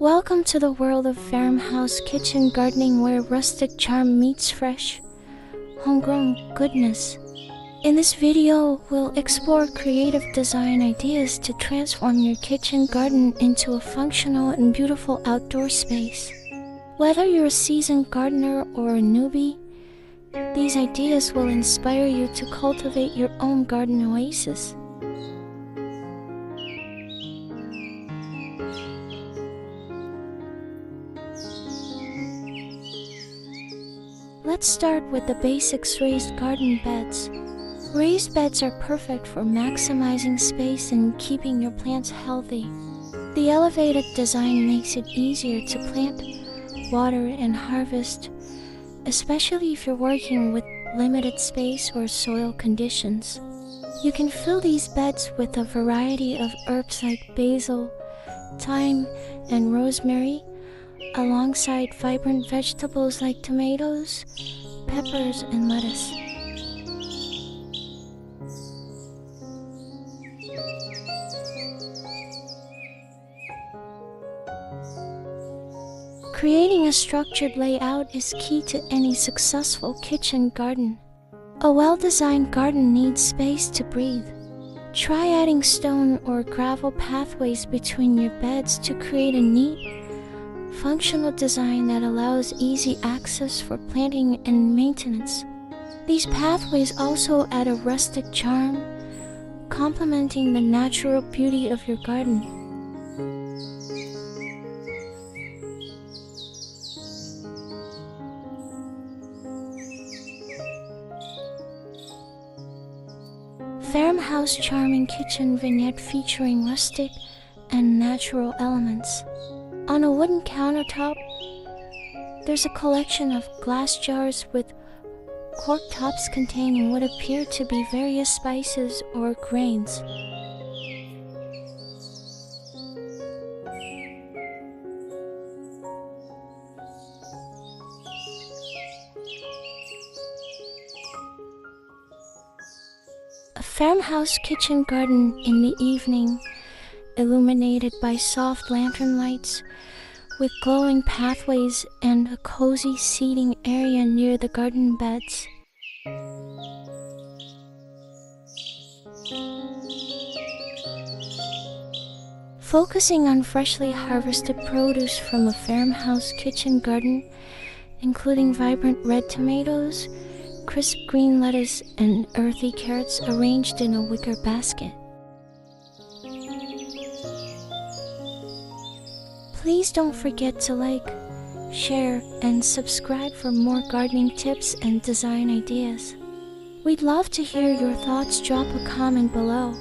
Welcome to the world of farmhouse kitchen gardening, where rustic charm meets fresh, homegrown goodness. In this video, we'll explore creative design ideas to transform your kitchen garden into a functional and beautiful outdoor space. Whether you're a seasoned gardener or a newbie, these ideas will inspire you to cultivate your own garden oasis. Let's start with the basics: raised garden beds. Raised beds are perfect for maximizing space and keeping your plants healthy. The elevated design makes it easier to plant, water, and harvest, especially if you're working with limited space or soil conditions. You can fill these beds with a variety of herbs like basil, thyme, and rosemary, alongside vibrant vegetables like tomatoes, peppers, and lettuce. Creating a structured layout is key to any successful kitchen garden. A well-designed garden needs space to breathe. Try adding stone or gravel pathways between your beds to create a neat, functional design that allows easy access for planting and maintenance. These pathways also add a rustic charm, complementing the natural beauty of your garden. Farmhouse charming kitchen vignette featuring rustic and natural elements. On a wooden countertop, there's a collection of glass jars with cork tops containing what appear to be various spices or grains. A farmhouse kitchen garden in the evening, illuminated by soft lantern lights, with glowing pathways and a cozy seating area near the garden beds. Focusing on freshly harvested produce from a farmhouse kitchen garden, including vibrant red tomatoes, crisp green lettuce, and earthy carrots arranged in a wicker basket. Please don't forget to like, share, and subscribe for more gardening tips and design ideas. We'd love to hear your thoughts. Drop a comment below.